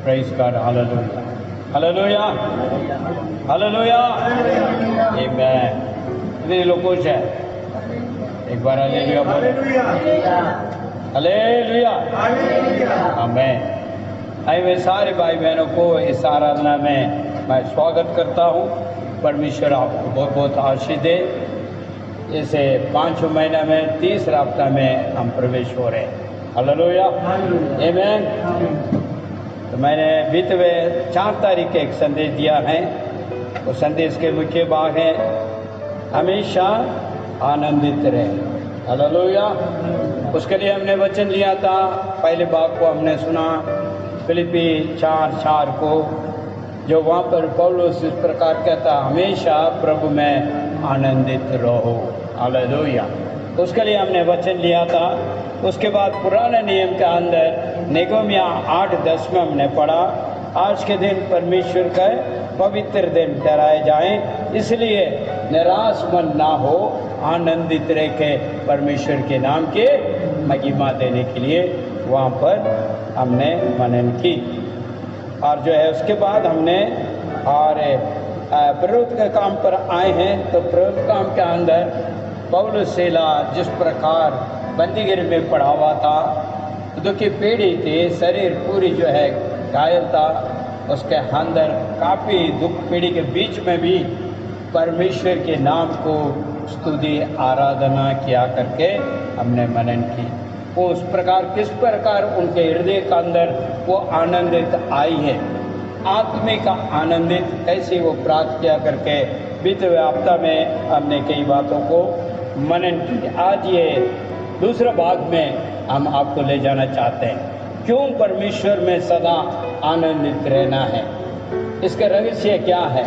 Praise God. Hallelujah. Hallelujah. Hallelujah. Amen. कितने लोग खुश है? एक बार हालेलुया बोलो। हालेलुया। आमीन। आइए मैं सारे भाई बहनों को इस आराधना में मैं स्वागत करता हूँ। परमेश्वर आपको बहुत बहुत आशीष दे। इसे 5 महीना में 30 हफ्ता में हम प्रवेश हो रहे हैं। हालेलुया। आमीन। तो मैंने बीते हुए 4 तारीख के एक संदेश दिया है। वो संदेश के मुख्य भाग है हमेशा आनंदित रहे। हालेलुया। उसके लिए हमने वचन लिया था। पहले भाग को हमने सुना फिलिपी 4:4 को, जो वहाँ पर पौलुस इस प्रकार कहता हमेशा प्रभु में आनंदित रहो। हालेलुया। उसके लिए हमने वचन लिया था। उसके बाद पुराने नियम के अंदर नेगोमिया 8:10 में हमने पढ़ा आज के दिन परमेश्वर का पवित्र दिन ठहराए जाएं, इसलिए निराश मन ना हो, आनंदित रह के परमेश्वर के नाम के महिमा देने के लिए वहाँ पर हमने मनन की। और जो है उसके बाद हमने और प्रवृत्ति के काम पर आए हैं। तो प्रवृत्ति काम के अंदर पौलुस सेला जिस प्रकार बंदीगिरी में पड़ा हुआ था, दुखी पीढ़ी थी, शरीर पूरी जो है घायल था, उसके अंदर काफ़ी दुख पीढ़ी के बीच में भी परमेश्वर के नाम को स्तुति आराधना किया करके हमने मनन की। वो उस प्रकार किस प्रकार उनके हृदय के अंदर वो आनंदित आई है, आत्मिक आनंदित कैसे वो प्राप्त किया करके बीते हुए हफ्ता में हमने कई बातों को मनन की। आज ये दूसरे भाग में हम आपको ले जाना चाहते हैं, क्यों परमेश्वर में सदा आनंदित रहना है, इसका रहस्य क्या है।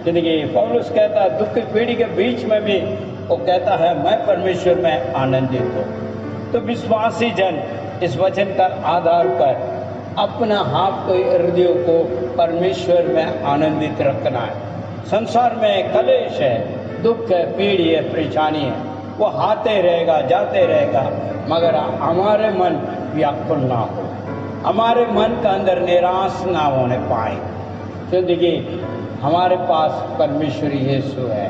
जिंदगी पौलुस कहता है दुख की पीढ़ी के बीच में भी वो कहता है मैं परमेश्वर में आनंदित हूँ। तो विश्वासी जन इस वचन का आधार पर अपना हाथ को हृदय को परमेश्वर में आनंदित रखना है। संसार में कलेश है, दुख है, पीढ़ी है, परेशानी है, वो आते रहेगा जाते रहेगा, मगर हमारे मन व्याकुल ना हो, हमारे मन का अंदर निराश ना होने पाए, क्योंकि हमारे पास परमेश्वर यीशु है।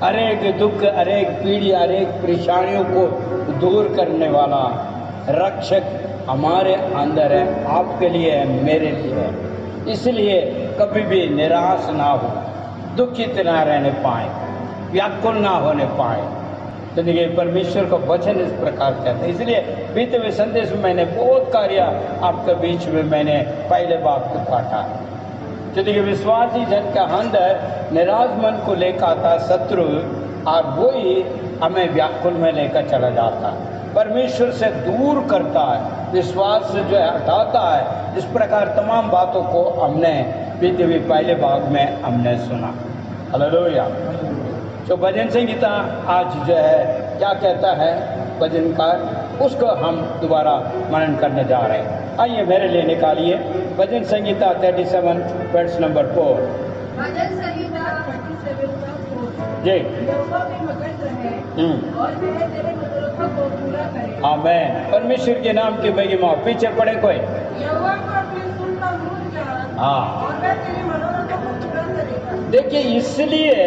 अनेक दुख, अनेक पीढ़ी, अनेक परेशानियों को दूर करने वाला रक्षक हमारे अंदर है, आपके लिए है, मेरे लिए है। इसलिए कभी भी निराश ना हो, दुखित ना रहने पाए, व्याकुल ना होने पाए। तो देखिए परमेश्वर का वचन इस प्रकार कहते हैं। इसलिए बीते हुए संदेश में मैंने बहुत कार्य आपके बीच में मैंने पहले बात को काटा। तो देखिए विश्वासी जन का अंदर निराश मन को लेकर आता शत्रु, और वही हमें व्याकुल में लेकर चला जाता है, परमेश्वर से दूर करता है, विश्वास से जो है हटाता है। इस प्रकार तमाम बातों को हमने बीते हुए पहले भाग में हमने सुना। हालेलुया। जो भजन संगीता आज जो है क्या कहता है भजनकार, उसको हम दोबारा मनन करने जा रहे हैं। आइए मेरे लिए निकालिए भजन संगीता 37 वर्स नंबर 4। भजन संगीता 37 का 4 जी। यहोवा में मगन रहे और वह तेरे मनोरथों को पूरा करे। आमीन। परमेश्वर के नाम की महिमा। पीछे पड़े कोई। यहोवा को अपने सुनता मुझ जान हाँ। और वह तेरे मनोरथों को पूरा करेगा। देखिए इसलिए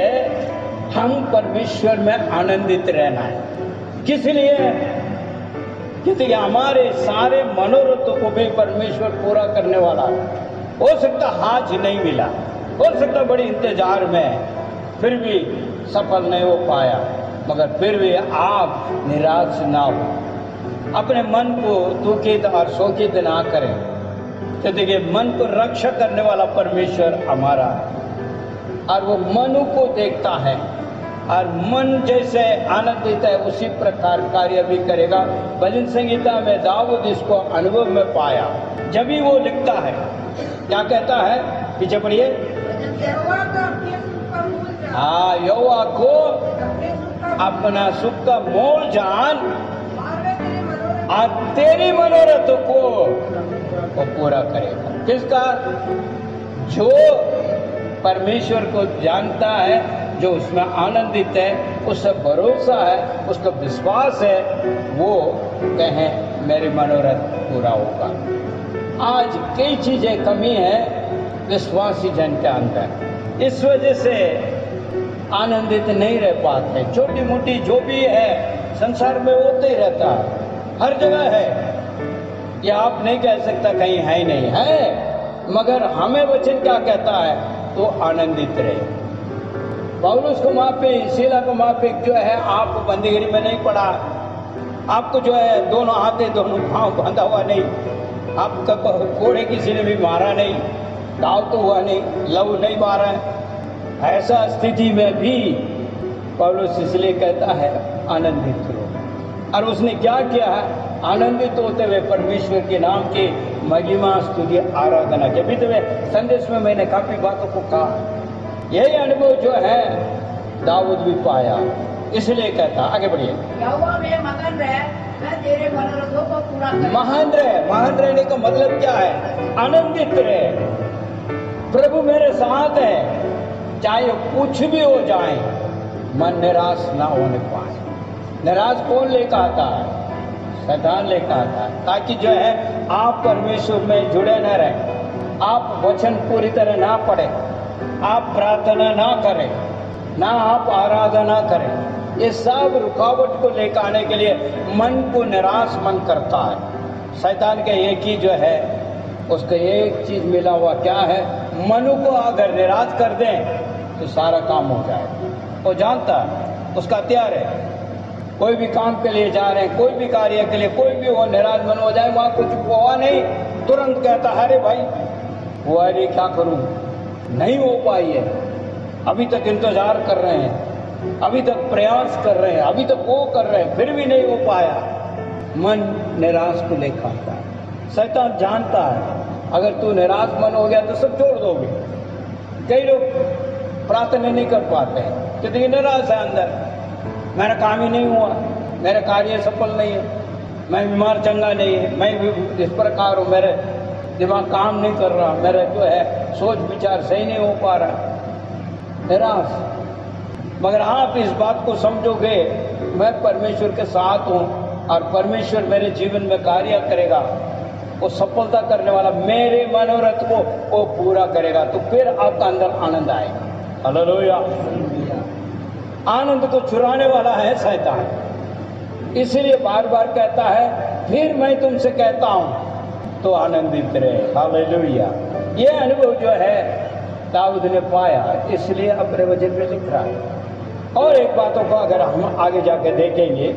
हम परमेश्वर में आनंदित रहना है। किस लिए? क्योंकि हमारे सारे मनोरथों को भी परमेश्वर पूरा करने वाला है। हो सकता आज नहीं मिला, हो सकता बड़ी इंतजार में, फिर भी सफल नहीं हो पाया, मगर फिर भी आप निराश ना हो, अपने मन को दुखित और शोकित ना करें। तो देखिए मन को रक्षा करने वाला परमेश्वर हमारा है, और वो मन को देखता है, और मन जैसे आनंदित है उसी प्रकार कार्य भी करेगा। भजन संगीता में दाऊद इसको अनुभव में पाया। जब भी वो लिखता है क्या कहता है, पीछे पढ़िए। यहोवा को अपने सुख का मोल जान। हाँ, यहोवा को अपना सुख का मोल जान और तेरी मनोरथ को वो पूरा करेगा। किसका? जो परमेश्वर को जानता है, जो उसमें आनंदित है, उससे भरोसा है, उसका विश्वास है, वो कहें मेरे मनोरथ पूरा होगा। आज कई चीजें कमी है विश्वासी जन के अंदर, इस वजह से आनंदित नहीं रह पाते। छोटी मोटी जो भी है संसार में होते ही रहता है, हर जगह है, ये आप नहीं कह सकता कहीं है नहीं है, मगर हमें वचन क्या कहता है, तो आनंदित रहे। पौलुस को माफी, शीला को माफी जो है, आप बंदीगिरी में नहीं पड़ा, आपको जो है दोनों हाथे दोनों पांव बांधा हुआ नहीं, आपका कोड़े किसी ने भी मारा नहीं, घाव तो हुआ नहीं, लव नहीं मारा है। ऐसा स्थिति में भी पौलुस इसलिए कहता है आनंदित रहो। और उसने क्या किया है, आनंदित होते हुए परमेश्वर के नाम की महिमा स्तुति आराधना की। अभी तो संदेश में मैंने काफी बातों को कहा, यही अनुभव जो है दाऊद भी पाया, इसलिए कहता, आगे बढ़िए। यहोवा में मगन रह, मैं तेरे मनोरथों को पूरा करूंगा। महान रहे, महान रहने का मतलब क्या है, आनंदित रहे। प्रभु मेरे साथ है, चाहे कुछ भी हो जाए, मन निराश ना होने पाए। निराश कौन लेकर आता है, शैतान लेकर आता है, ताकि जो है आप परमेश्वर में जुड़े न रहे, आप वचन पूरी तरह ना पढ़े, आप प्रार्थना ना करें, ना आप आराधना करें। ये सब रुकावट को लेकर आने के लिए मन को निराश मन करता है। शैतान का एक ही जो है, उसका एक चीज मिला हुआ क्या है, मनु को अगर निराश कर दें तो सारा काम हो जाए। वो जानता है, उसका हथियार है। कोई भी काम के लिए जा रहे हैं, कोई भी कार्य के लिए, कोई भी वो निराश मन हो जाए, वहां कुछ हुआ नहीं, तुरंत कहता है अरे भाई हुआ नहीं, क्या करूं, नहीं हो पाई है, अभी तक इंतजार कर रहे हैं, अभी तक प्रयास कर रहे हैं, अभी तक वो कर रहे हैं, फिर भी नहीं हो पाया। मन निराश को लेकर आता है। शैतान जानता है अगर तू निराश मन हो गया तो सब छोड़ दोगे। कई लोग प्रार्थना नहीं कर पाते हैं क्योंकि निराश है अंदर, मेरा काम ही नहीं हुआ, मेरा कार्य सफल नहीं है, मैं बीमार चंगा नहीं है, मैं भी इस प्रकार हूँ, मेरे दिमाग काम नहीं कर रहा, मेरा जो है सोच विचार सही नहीं हो पा रहा, निराश। मगर आप इस बात को समझोगे, मैं परमेश्वर के साथ हूँ और परमेश्वर मेरे जीवन में कार्य करेगा, वो सफलता करने वाला, मेरे मनोरथ को वो पूरा करेगा, तो फिर आपका अंदर आनंद आएगा। हालेलुया। आनंद को चुराने वाला है शैतान, इसलिए बार बार कहता है फिर मैं तुमसे कहता हूं तो आनंदित रहे। हालेलुया। ये अनुभव जो है दाऊद ने पाया, इसलिए अपने वचन में लिख रहा है। और एक बातों को अगर हम आगे जाकर देखेंगे,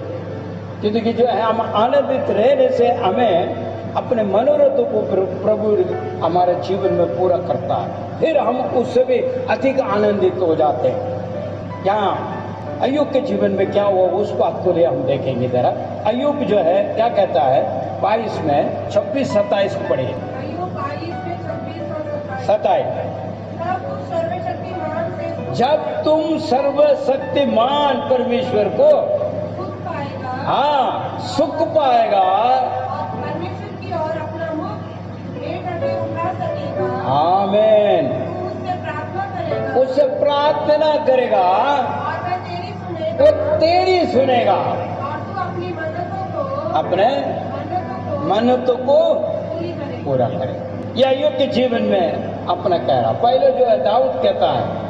क्योंकि जो है हम आनंदित रहने से हमें अपने मनोरथों को प्रभु हमारे जीवन में पूरा करता है, फिर हम उससे भी अधिक आनंदित हो जाते हैं। यहाँ अय्यूब के जीवन में क्या हुआ उस बात को लिए हम देखेंगे जरा। अय्यूब जो है क्या कहता है, 22 में 26-27 को पढ़िए। अय्यूब 22 में 26 और 27। जब तुम सर्वशक्तिमान परमेश्वर को सुख पाएगा, हाँ सुख पाएगा, और परमेश्वर की ओर अपना मुख भेंट करके उठा सकेगा, आमीन, तू उससे प्रार्थना करेगा, उससे प्रार्थना करेगा, और वह तेरी सुनेगा, वो तेरी सुनेगा, और तू अपनी अपने मन्नतों को पूरी करेगा। पूरा करेगा। यह अय्यूब के जीवन में अपना कह रहा। पहले जो है दाऊद कहता है,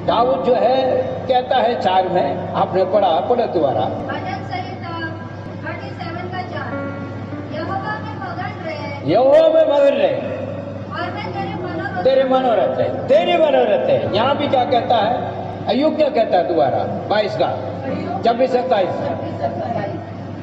दाऊद जो है कहता है 4 में, आपने पढ़ा दोबारा। भजन संहिता 37 का 4, यहोवा में मगन रहे, यहोवा में मगन रहे, और मैं तेरे मनोरथ है, तेरे मनोरथ है। यहाँ भी क्या कहता है, अय्यूब क्या कहता है दोबारा 22 का 26-27।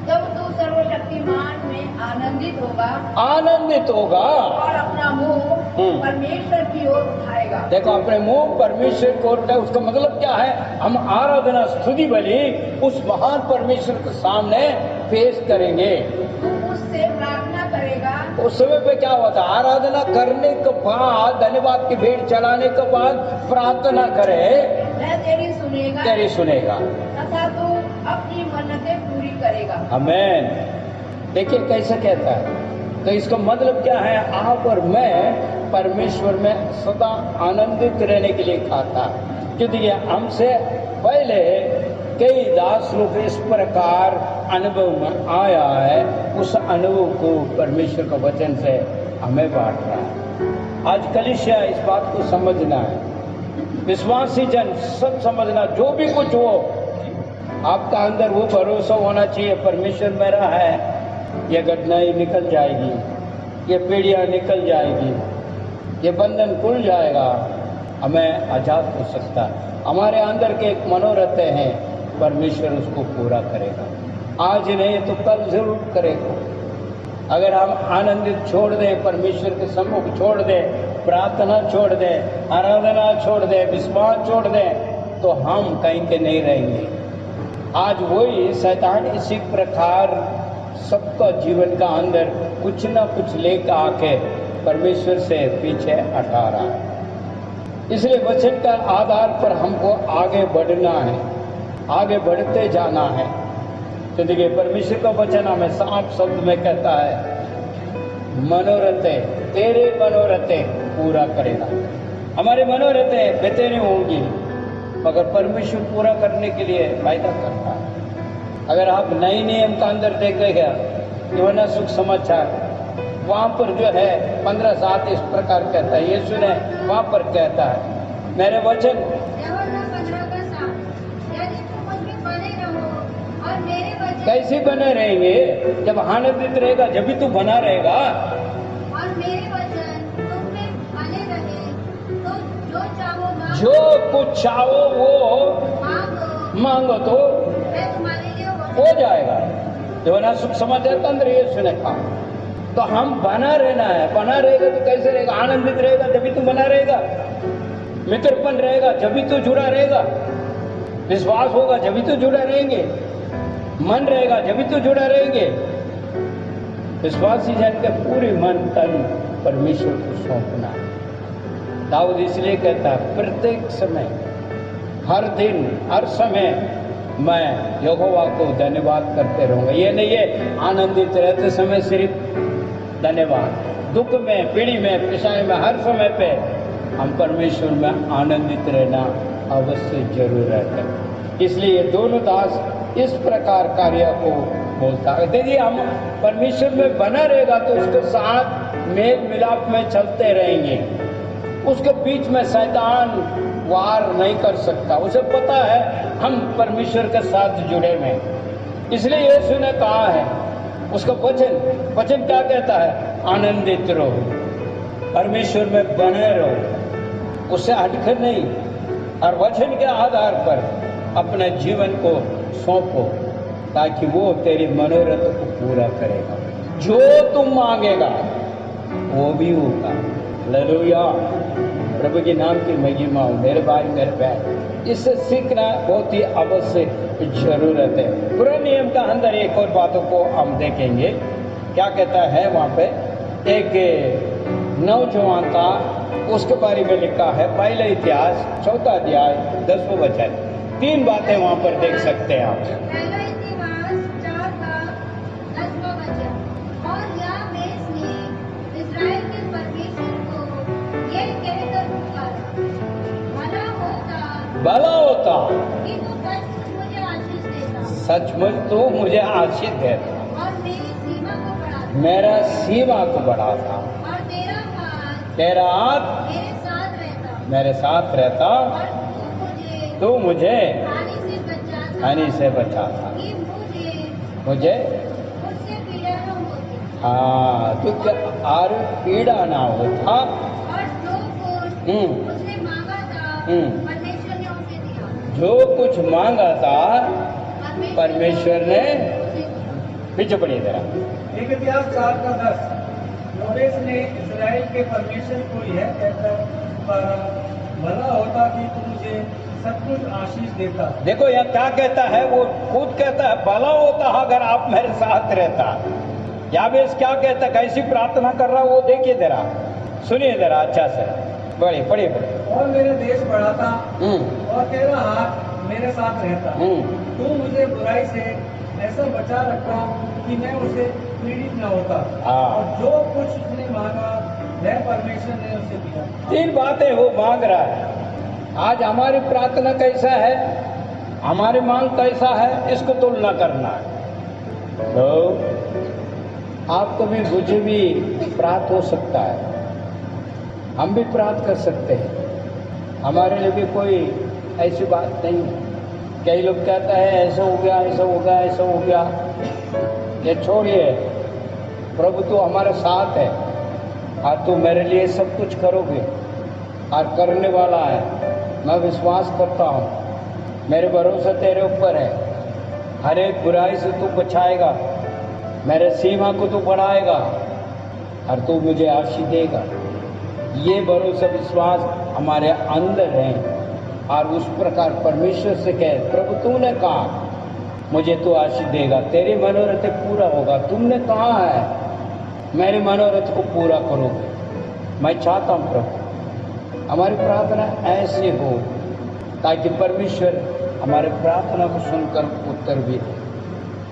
जब तू सर्वशक्तिमान में आनंदित होगा, आनंदित होगा, और अपना मुंह परमेश्वर की ओर उठाएगा। देखो अपने मुंह परमेश्वर की ओर उठाए, उसका मतलब क्या है, हम आराधना स्तुति बलि उस महान परमेश्वर के सामने पेश करेंगे। तू उससे प्रार्थना करेगा। उस समय पे क्या होता है, आराधना करने के बाद, धन्यवाद की भेंट चढ़ाने के बाद प्रार्थना करे, मैं तेरी सुनेगा, तेरी सुनेगा, तथा तू अपनी मन्नतें पूरी करेगा। आमीन। देखिए कैसे कहता है, तो इसका मतलब क्या है, आप और मैं परमेश्वर में सदा आनंदित रहने के लिए खाता, क्योंकि हमसे पहले कई दास लोग इस प्रकार अनुभव में आया है, उस अनुभव को परमेश्वर के वचन से हमें बांट रहा है। आज कलीसिया इस बात को समझना है, विश्वासी जन सब समझना, जो भी कुछ हो आपका अंदर वो भरोसा होना चाहिए, परमेश्वर मेरा है, ये घटनाएं निकल जाएगी, ये पीढ़ियाँ निकल जाएगी, ये बंधन खुल जाएगा, हमें आज़ाद हो सकता है। हमारे अंदर के एक मनोरथ हैं, परमेश्वर उसको पूरा करेगा। आज नहीं तो कल जरूर करेगा। अगर हम आनंदित छोड़ दें, परमेश्वर के सम्मुख छोड़ दें, प्रार्थना छोड़ दें, आराधना छोड़ दें, विश्वास छोड़ दें, तो हम कहीं के नहीं रहेंगे। आज वही शैतान इसी प्रकार सबका जीवन का अंदर कुछ ना कुछ लेकर आके परमेश्वर से पीछे हटा रहा है। इसलिए वचन का आधार पर हमको आगे बढ़ना है, आगे बढ़ते जाना है। तो देखिए, परमेश्वर का वचन हमें साफ शब्द में कहता है, मनोरथे तेरे मनोरथे पूरा करेगा। हमारे मनोरथे बेतेरे होंगी, मगर परमेश्वर पूरा करने के लिए वायदा करता है। अगर आप नए नियम का अंदर देखेगा, यूहन्ना सुख समाचार, वहाँ पर जो है 15:7 इस प्रकार कहता है, यीशु ने वहाँ पर कहता है, मेरे वचन यूहन्ना 15:7, यदि तुम मुझ में बने रहो और मेरे वचन कैसे बने रहेंगे? जब आनंदित रहेगा जब भी तू बना रहेगा। और मेरे वचन तुम में बने रहे तो जो चाहो मांगो, जो कुछ चाहो वो मांगो तो मैं तुम्हारे लिए हो जाएगा। यूहन्ना सुख समाचार के अंदर यीशु ने कहा। तो हम बना रहना है। बना रहेगा तो कैसे रहेगा? आनंदित रहेगा जब भी तू बना रहेगा, मित्रपन रहेगा जब भी तू जुड़ा रहेगा, विश्वास होगा जब भी तू जुड़ा रहेंगे, मन रहेगा जब भी तू जुड़ा रहेंगे। विश्वासी जन के पूरे मन तन परमेश्वर को सौंपना है। दाऊद इसलिए कहता है, प्रत्येक समय, हर दिन, हर समय मैं यहोवा को धन्यवाद करते रहूंगा। ये नहीं है आनंदित रहते समय सिर्फ धन्यवाद, दुख में, पीढ़ी में, परेशानी में, हर समय पे हम परमेश्वर में आनंदित रहना अवश्य जरूर रहता है। इसलिए ये दोनों दास इस प्रकार कार्य को बोलता है। देखिए, हम परमेश्वर में बना रहेगा तो उसके साथ मेल मिलाप में चलते रहेंगे, उसके बीच में शैतान वार नहीं कर सकता। उसे पता है हम परमेश्वर के साथ जुड़े में। इसलिए यीशु ने कहा है, उसका वचन क्या कहता है? आनंदित रहो, परमेश्वर में बने रहो, उससे हटकर नहीं, और वचन के आधार पर अपने जीवन को सौंपो, ताकि वो तेरे मनोरथ को पूरा करेगा। जो तुम मांगेगा वो भी होगा। हालेलुया, प्रभु के नाम की महिमा हो। मेरे भाई, मेरे बहन, इससे सीखना बहुत ही आवश्यक जरूरत है। पुराने नियम का अंदर एक और बातों को हम देखेंगे, क्या कहता है वहाँ पे। एक नौजवान था, उसके बारे में लिखा है, पहले इतिहास 4 अध्याय 10वां वचन। 3 बातें वहाँ पर देख सकते हैं आप। पहला इतिहास 4 का 10वां वचन। और याबेस ने इस्राएल के परमेश्वर को ये कहकर पुकारा, भला होता कि तू सचमुच मुझे आशीष देता, सचमुच तू मुझे आशीष देता, और मेरी सीमा को बढ़ाता, मेरा सीमा को बढ़ाता, और तेरा हाथ मेरे साथ रहता, और तू मुझे हानि से बचाता, बचाता, कि मुझे मुझसे पीड़ा न होती, हाँ तू और पीड़ा ना होता। और जो कुछ उसने मांगा था परमेश्वर ने उसे दिया, जो कुछ मांगा था परमेश्वर ने उसे दिया। पीछे पड़िए जरा। एक इतिहास 4 का 10। योबेस ने इस्राएल के परमेश्वर को यह कहकर पुकारा, भला होता कि तू मुझे सब कुछ आशीष देता। देखो यह क्या कहता है, वो खुद कहता है, भला होता अगर आप मेरे साथ रहता। याबेस क्या कहता, कैसी प्रार्थना कर रहा वो देखिए जरा, सुनिए जरा अच्छा से, पढ़िए। और मेरे देश बढ़ाता, और तेरा हाथ मेरे साथ रहता। तू मुझे बुराई से ऐसा बचा रखता कि मैं उसे पीड़ित न होता, और जो कुछ उसने मांगा वह परमेश्वर ने उसे दिया। 3 बातें वो मांग रहा है। आज हमारी प्रार्थना कैसा है, हमारी मांग कैसा है, इसको तुलना करना है। तो आपको भी मुझे भी प्राप्त हो सकता है, हम भी प्राप्त कर सकते हैं। हमारे लिए भी कोई ऐसी बात नहीं है। कई लोग कहता है ऐसा हो गया, ऐसा हो गया, ऐसा हो गया। ये छोड़िए, प्रभु तो हमारे साथ है और तू मेरे लिए सब कुछ करोगे और करने वाला है। मैं विश्वास करता हूँ, मेरे भरोसा तेरे ऊपर है। हर एक बुराई से तू बचाएगा, मेरे सीमा को तू बढ़ाएगा और तू मुझे आशीष देगा। ये भरोसा विश्वास हमारे अंदर है और उस प्रकार परमेश्वर से कहे, प्रभु तूने कहा मुझे तो आशीष देगा, तेरे मनोरथ पूरा होगा। तुमने कहा है मेरे मनोरथ को पूरा करोगे। मैं चाहता हूँ प्रभु हमारी प्रार्थना ऐसे हो ताकि परमेश्वर हमारे प्रार्थना को सुनकर उत्तर भी दे।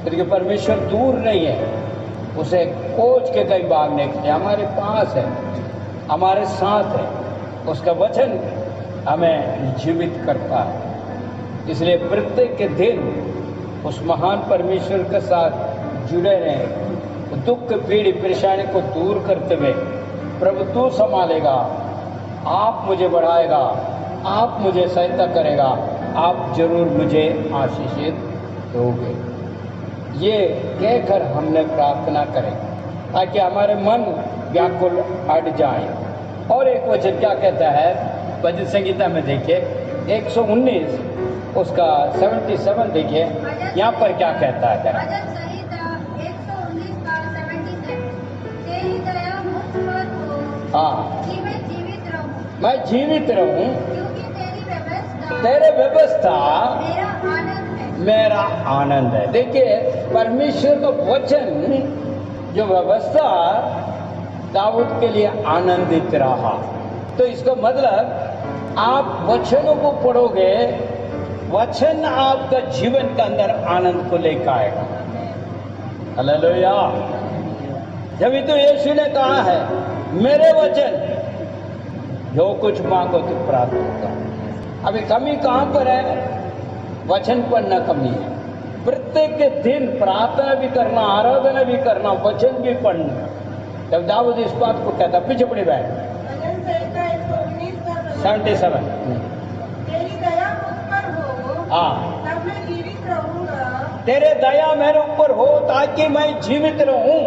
क्योंकि परमेश्वर दूर नहीं है, उसे खोज के कहीं भागने के लिए हमारे पास है, हमारे साथ है। उसका वचन हमें जीवित करता है। इसलिए प्रत्येक के दिन उस महान परमेश्वर के साथ जुड़े रहें। दुख पीड़ी परेशानी को दूर करते हुए प्रभु तू संभालेगा, आप मुझे बढ़ाएगा, आप मुझे सहायता करेगा, आप जरूर मुझे आशीषित दोगे। ये कहकर हमने प्रार्थना करें ताकि हमारे मन व्याकुल हट जाए। और एक वचन क्या कहता है भजन संगीता में, देखिए 119 उसका 77 देखिए, यहाँ पर क्या कहता है। भजन संहिता 119 का 77, तेरी दया मुझ पर हो, हाँ, कि मैं जीवित रहूं, मैं जीवित रहूं, क्योंकि तेरे व्यवस्था मेरा आनंद है। मेरा आनंद है। देखिए परमेश्वर का वचन जो व्यवस्था दाऊद के लिए आनंदित रहा। तो इसका मतलब आप वचनों को पढ़ोगे, वचन आपका जीवन के अंदर आनंद को लेकर आएगा। हालेलुया। जब तो यीशु ने कहा है मेरे वचन जो कुछ मांगो तो प्राप्त होगा। अभी कमी कहाँ पर है? वचन पढ़ना कमी है। प्रत्येक के दिन प्रार्थना भी करना, आराधना भी करना, वचन भी पढ़ना। जब दाऊद इस बात को कहता, पीछे पड़ी बैठ 77, तेरी दया मुझ पर हो, हाँ, तब मैं जीवित रहूंगा, तेरे दया मेरे ऊपर हो ताकि मैं जीवित रहूं,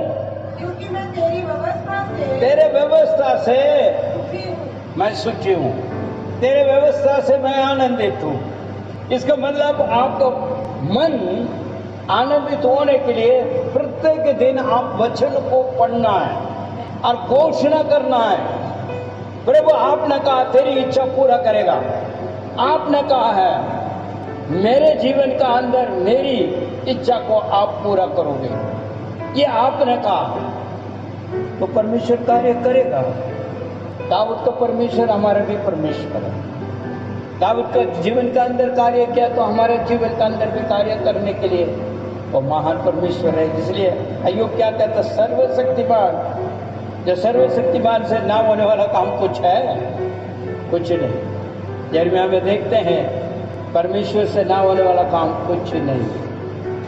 क्योंकि मैं तेरी व्यवस्था से तेरे व्यवस्था से सुखी हूँ। मैं सुखी हूँ, तेरे व्यवस्था से मैं आनंदित हूँ। इसका मतलब आपका मन आनंदित होने के लिए प्रत्येक दिन आप वचन को पढ़ना है और घोषणा करना है। प्रभु आपने कहा तेरी इच्छा पूरा करेगा। आपने कहा है मेरे जीवन का अंदर मेरी इच्छा को आप पूरा करोगे। ये आपने कहा तो परमेश्वर कार्य करेगा। दाऊद का परमेश्वर हमारा भी परमेश्वर है। दाऊद का जीवन के अंदर कार्य किया तो हमारे जीवन के अंदर भी कार्य करने के लिए वो महान परमेश्वर है। इसलिए अय्यूब क्या कहता, सर्वशक्तिमान, जो सर्वशक्तिमान से ना होने वाला काम कुछ है? कुछ नहीं। यिर्मयाह में देखते हैं परमेश्वर से ना होने वाला काम कुछ नहीं।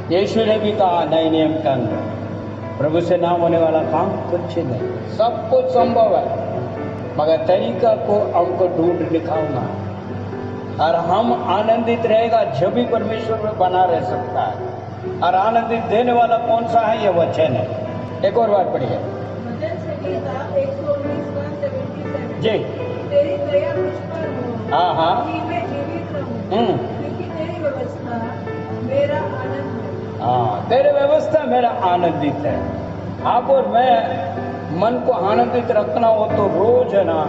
यीशु ने भी कहा नए नियम के अंदर प्रभु से ना होने वाला काम कुछ नहीं। सब कुछ संभव है, मगर तरीका को हमको ढूंढ निकालना और हम आनंदित रहेगा जब भी परमेश्वर में बना रह सकता है। और आनंदित देने वाला कौन सा है? ये वचन है। एक और बात पढ़िए जी। तेरी दया मुझ पर हो, हाँ हाँ, कि मैं जीवित रहूं, क्योंकि तेरी व्यवस्था मेरा आनंद है। हाँ, तेरे व्यवस्था मेरा आनंदित है। आप और मैं मन को आनंदित रखना हो तो रोज है ना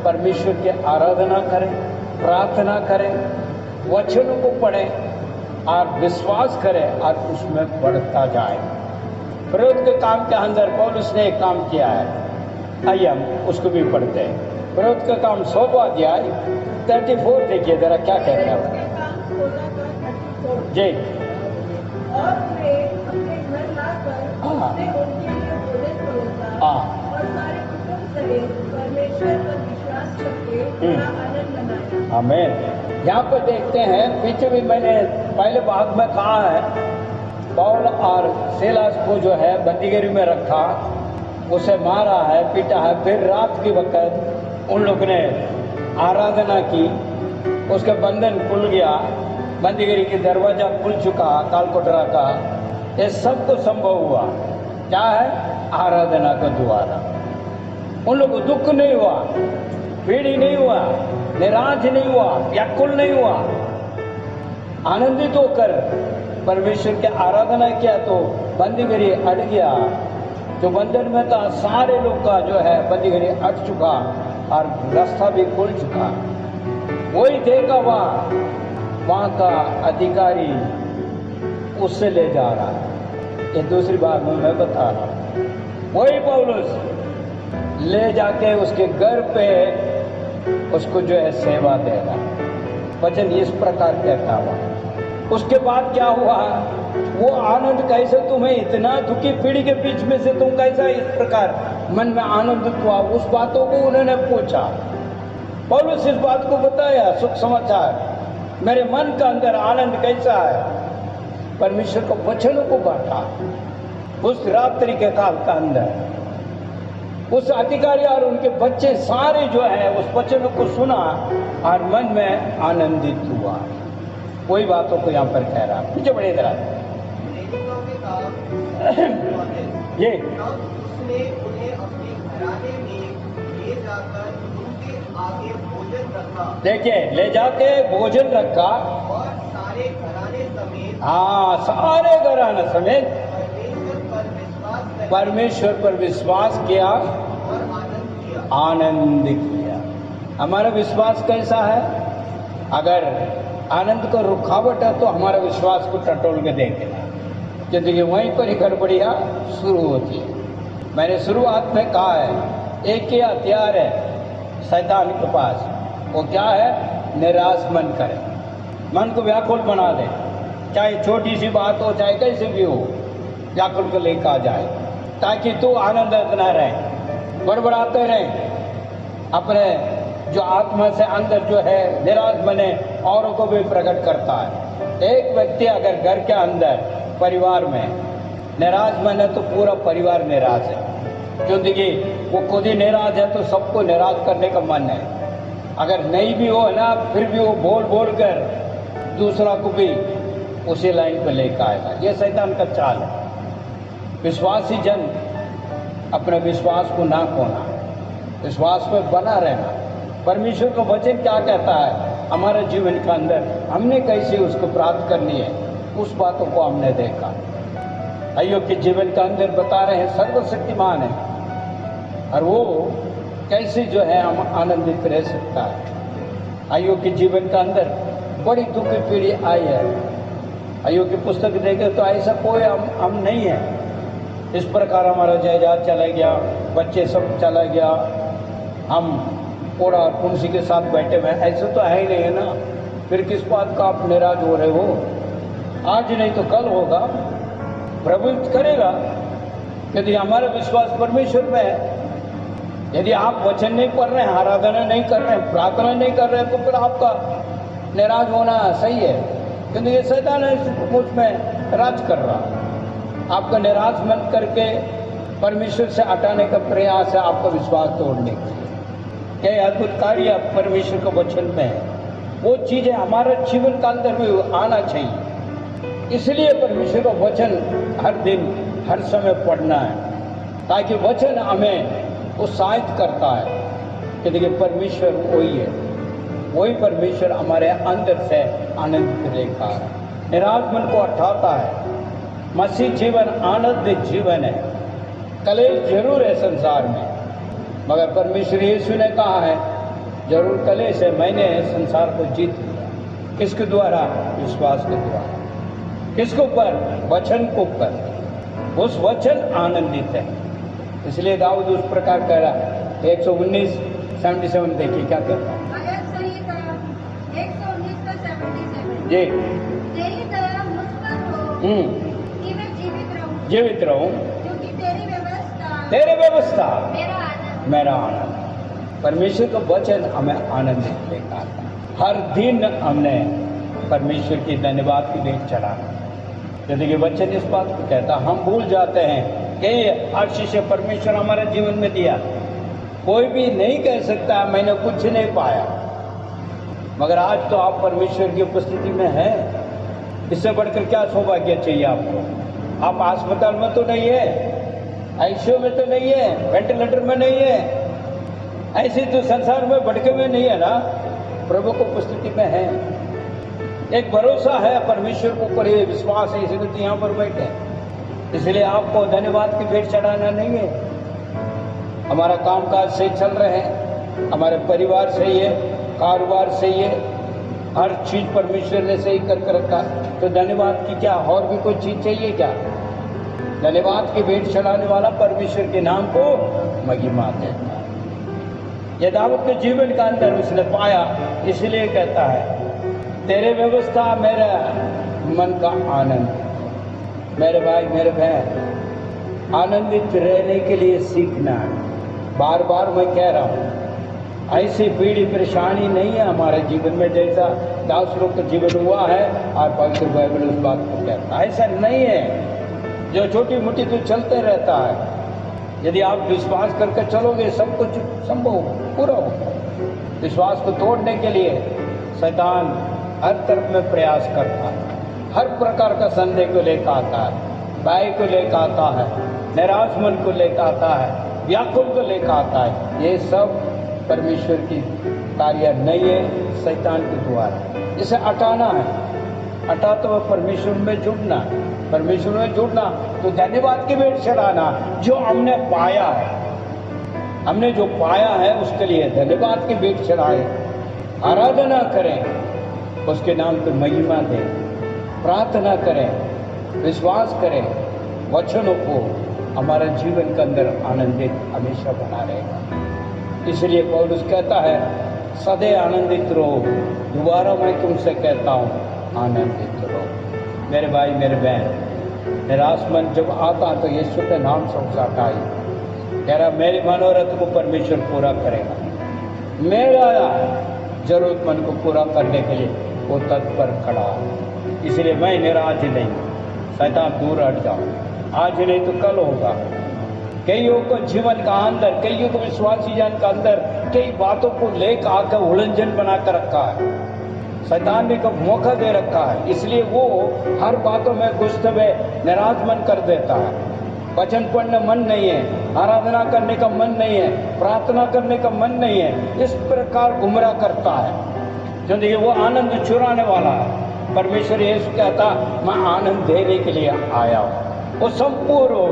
परमेश्वर की आराधना करें, प्रार्थना करें, वचनों को पढ़ें और विश्वास करें और उसमें बढ़ता जाए। प्रयोग के काम के अंदर पौलुस ने एक काम किया है, आइए हम उसको भी पढ़ते हैं। प्रयोग का काम 100वां अध्याय 34 देखिए जरा क्या कहते हैं जी। और वे अपने घर लाकर उसने उनके लिए भोजन परोसा और सारे कुटुंब सहित परमेश्वर पर विश्वास करके बड़ा आनंद मनाया। आमीन। यहाँ पर देखते हैं, पीछे भी मैंने पहले भाग में कहा है पौल और सीलास को जो है बंदीगिरी में रखा, उसे मारा है, पीटा है। फिर रात के वक्त उन लोग ने आराधना की, उसके बंधन खुल गया, बंदीगिरी की दरवाजा खुल चुका कालकोटरा का। ये सब तो संभव हुआ क्या है? आराधना के द्वारा। उन लोग को दुख नहीं हुआ, पीड़ी नहीं हुआ, निराश नहीं हुआ, व्याकुल नहीं हुआ, आनंदित होकर परमेश्वर की आराधना किया तो बंदीगिरी अट गया। जो बंधन में था सारे लोग का जो है बंदीगिरी अट चुका और रास्ता भी खुल चुका। वही देखा वहाँ का अधिकारी उससे ले जा रहा है। ये दूसरी बार मैं बता रहा हूँ। वही पौलुस ले जाके उसके घर पे उसको जो है सेवा दे रहा है। वचन इस प्रकार कहता हुआ। उसके बाद क्या हुआ? वो आनंद कैसे तुम्हें इतना दुखी पीढ़ी के बीच में से तुम कैसा इस प्रकार मन में आनंदित हुआ? उस बातों को उन्होंने पूछा। पौलुस इस बात को बताया, सुख समाचार, मेरे मन का अंदर आनंद कैसा है? परमेश्वर को वचनों को बांटा उस रात्रि के काल का अंदर। उस अधिकारी और उनके बच्चे सारे जो है उस वचनों को सुना और मन में आनंदित हुआ। वही बातों को यहाँ पर कह रहा है। मुझे बड़े इधर ये उसने उन्हें अपने घराने में ले जाकर उनके आगे भोजन रखा। देखिए, ले जाके भोजन रखा और सारे घराने समेत, हाँ, सारे घराने समेत परमेश्वर पर विश्वास किया और आनंद किया। आनंद किया। हमारा विश्वास कैसा है? अगर आनंद को रुकावट है तो हमारा विश्वास को टटोल के देखेगा, जिंदगी वहीं पर ही गड़बड़ियाँ शुरू होती है। मैंने शुरुआत में कहा है एक ही हथियार है शैतान के पास, वो क्या है? निराश मन करे, मन को व्याकुल बना दे, चाहे छोटी सी बात हो चाहे कैसे भी हो, व्याकुल को लेकर आ जाए ताकि तू आनंदित न रहे, बड़बड़ाते रहे, अपने जो आत्मा से अंदर जो है निराश बने, औरों को भी प्रकट करता है। एक व्यक्ति अगर घर के अंदर परिवार में निराश बने तो पूरा परिवार निराश है। जिंदगी वो खुद ही निराश है तो सबको निराश करने का मन है। अगर नहीं भी हो ना, फिर भी वो बोल बोल कर दूसरा को भी उसी लाइन पर लेकर आएगा। ये शैतान का चाल है। विश्वासी जन अपने विश्वास को ना खोना, विश्वास में बना रहना। परमेश्वर का वचन क्या कहता है हमारे जीवन के अंदर, हमने कैसे उसको प्राप्त करनी है, उस बातों को हमने देखा। अय्यूब के जीवन के अंदर बता रहे हैं सर्वशक्तिमान है, और वो कैसे जो है हम आनंदित रह सकता है। अय्यूब के जीवन के अंदर बड़ी दुखी पीढ़ी आई है। अय्यूब की पुस्तक देखे तो ऐसा कोई हम नहीं है। इस प्रकार हमारा जायदाद चला गया, बच्चे सब चला गया, हम कोड़ा और कुंसी के साथ बैठे हुए, ऐसे तो है ही नहीं है ना। फिर किस बात का आप निराश हो रहे हो? आज नहीं तो कल होगा, प्रभु करेगा। यदि हमारा विश्वास परमेश्वर में है, यदि आप वचन नहीं पढ़ रहे हैं, आराधना नहीं कर रहे हैं, प्रार्थना नहीं कर रहे हैं, तो फिर आपका निराश होना सही है। क्योंकि ये शैतान है मुझ में राज कर रहा, आपका निराश मन करके परमेश्वर से हटाने का प्रयास है, आपका विश्वास तोड़ने का। क्या अद्भुत कार्य परमेश्वर के वचन में है। वो चीज़ें हमारे जीवन का अंदर भी आना चाहिए। इसलिए परमेश्वर का वचन हर दिन हर समय पढ़ना है, ताकि वचन हमें उत्साहित करता है कि देखिए परमेश्वर वही है, वही परमेश्वर हमारे अंदर से आनंद लेकर आ रहा है, निराश मन को हटाता है। मसीह जीवन आनंद जीवन है। कलेश जरूर है संसार में, मगर परमेश्वर यीशु ने कहा है जरूर कलेश है, मैंने संसार को जीत लिया। किसके द्वारा? विश्वास के द्वारा। किसके ऊपर? वचन के ऊपर। उस वचन आनंदित है। इसलिए दाऊद उस प्रकार कह रहा है 119:77 देखिए क्या कहता है। जी, तेरी दया मुझ पर हो कि मैं जीवित रहूं, क्योंकि तेरी व्यवस्था मेरा मेरा आनंद। परमेश्वर का वचन हमें आनंदित लेकर आता है। हर दिन हमने परमेश्वर की धन्यवाद की भेंट चढ़ाना। तो देखिए वचन इस बात को कहता, हम भूल जाते हैं कि आशीष परमेश्वर हमारे जीवन में दिया। कोई भी नहीं कह सकता मैंने कुछ नहीं पाया, मगर आज तो आप परमेश्वर की उपस्थिति में हैं। इससे बढ़कर क्या सौभाग्य चाहिए आपको? आप अस्पताल में तो नहीं है, आईसीयू में तो नहीं है, वेंटिलेटर में नहीं है, ऐसे तो संसार में भटके में नहीं है ना, प्रभु को उपस्थिति में है। एक भरोसा है परमेश्वर को ऊपर, ये विश्वास है, इसलिए तो यहाँ पर बैठे। इसलिए आपको धन्यवाद की भेंट चढ़ाना नहीं है। हमारा कामकाज सही चल रहे हैं, हमारे परिवार सही है, कारोबार सही है, हर चीज परमेश्वर ने सही करके रखा, तो धन्यवाद की क्या और भी कोई चीज चाहिए क्या? धन्यवाद की भेंट चढ़ाने वाला परमेश्वर के नाम को महिमा देता है। यह दाऊद के जीवन का अंदर उसने पाया, इसलिए कहता है तेरे व्यवस्था मेरा मन का आनंद। मेरे भाई मेरे बहन, आनंदित रहने के लिए सीखना। बार बार मैं कह रहा हूँ, ऐसी पीड़ी परेशानी नहीं है हमारे जीवन में जैसा दास लोग का जीवन हुआ है, और पवित्र बाइबल उस बात को कहता है ऐसा नहीं है। जो छोटी मोटी तो चलते रहता है, यदि आप विश्वास करके चलोगे सब कुछ संभव पूरा होगा। विश्वास को तोड़ने के लिए शैतान हर तरफ में प्रयास करता है, हर प्रकार का संदेह को लेकर आता है, भय को लेकर आता है, निराश मन को लेकर आता है, व्याकुल को लेकर आता है। ये सब परमेश्वर की कार्य नहीं है, शैतान के द्वारा। इसे हटाना है, हटाते हुए परमेश्वर में जुड़ना, परमेश्वर में जुड़ना तो धन्यवाद की भेंट चढ़ाना। जो हमने पाया है, हमने जो पाया है उसके लिए धन्यवाद की भेंट चढ़ाए, आराधना करें, उसके नाम की महिमा दें, प्रार्थना करें, विश्वास करें, वचनों को हमारे जीवन के अंदर आनंदित हमेशा बना रहेगा। इसलिए पौलुस कहता है सदैव आनंदित रहो। दोबारा मैं तुमसे कहता हूँ आनंदित रहो। मेरे भाई मेरे बहन, निराश मन जब आता तो यीशु के नाम से उकसाता ही कह रहा मेरे मनोरथ को परमेश्वर पूरा करेगा। मेरा जरूरतमंद को पूरा करने के लिए वो तत्पर खड़ा है। इसलिए मैं निराश नहीं, शैतान दूर हट जाओ। आज नहीं तो कल होगा। कईयों को जीवन का अंदर, कईयों को विश्वासी जन का अंदर कई बातों को लेकर आकर उलझन बना कर रखा है। शैतान ने को मौका दे रखा है, इसलिए वो हर बातों में घुसते हुए निराश मन कर देता है। वचन पढ़ने मन नहीं है, आराधना करने का मन नहीं है, प्रार्थना करने का मन नहीं है, इस प्रकार गुमराह करता है। जो देखिए वो आनंद चुराने वाला है। परमेश्वर यीशु कहता मैं आनंद देने के लिए आया हूँ, वो संपूर्ण हो,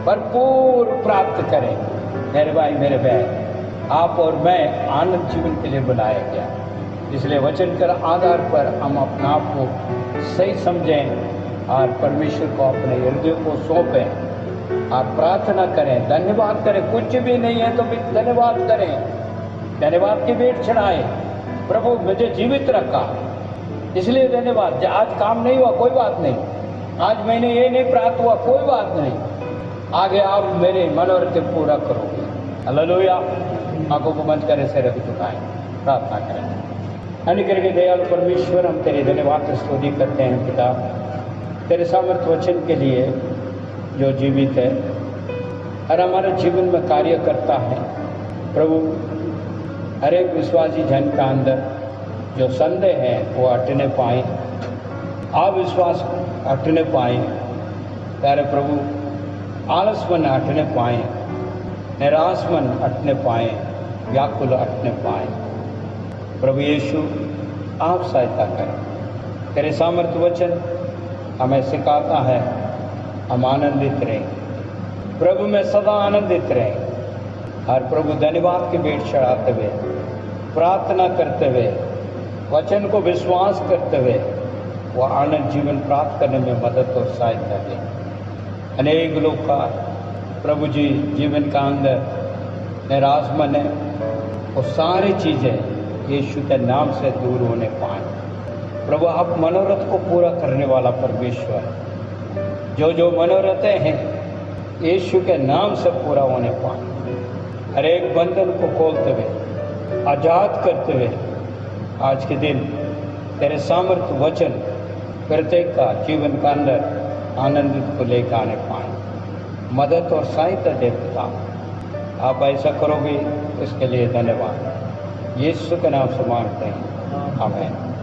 भरपूर प्राप्त करें। मेरे भाई मेरे बहन, आप और मैं आनंद जीवन के लिए बनाया गया। इसलिए वचन के आधार पर हम अपने आप को सही समझें और परमेश्वर को अपने हृदय को सौंपें और प्रार्थना करें, धन्यवाद करें। कुछ भी नहीं है तो भी धन्यवाद करें, धन्यवाद की भेंट चढ़ाएं। प्रभु मुझे जीवित रखा, इसलिए धन्यवाद। आज काम नहीं हुआ कोई बात नहीं, आज मैंने ये नहीं प्राप्त हुआ कोई बात नहीं, आगे आप मेरे मनोरथ पूरा करोगे। हालेलुया। आंखों को बंद करे, सिर भी झुकाएं, प्रार्थना करें। अनुग्रह के दयालु परमेश्वर, हम तेरे धन्यवाद स्तुति करते हैं पिता, तेरे सामर्थ वचन के लिए जो जीवित है और हमारे जीवन में कार्य करता है। प्रभु हर एक विश्वासी जन का अंदर जो संदेह है वो हटने पाए, अविश्वास हटने पाए, प्यारे प्रभु आलस मन हटने पाए, निराश मन हटने पाए, व्याकुल हटने पाए। प्रभु यीशु आप सहायता करें। तेरे सामर्थ वचन हमें सिखाता है हम आनंदित रहें। प्रभु में सदा आनंदित रहें और प्रभु धन्यवाद की भेंट चढ़ाते हुए, प्रार्थना करते हुए, वचन को विश्वास करते हुए वो आनंद जीवन प्राप्त करने में मदद और सहायता दें। अनेक लोग का प्रभु जी जीवन का अंदर निराश मन है, वो सारी चीज़ें यीशु के नाम से दूर होने पाए। प्रभु आप मनोरथ को पूरा करने वाला परमेश्वर, जो मनोरथें हैं यीशु के नाम से पूरा होने पाए। हर एक बंधन को खोलते हुए, आजाद करते हुए आज के दिन तेरे सामर्थ वचन प्रत्येक का जीवन का अंदर आनंद को लेकर आने पाए, मदद और सहायता देता। आप ऐसा करोगे, इसके लिए धन्यवाद। यीशु के नाम से मांगते हैं, आमीन।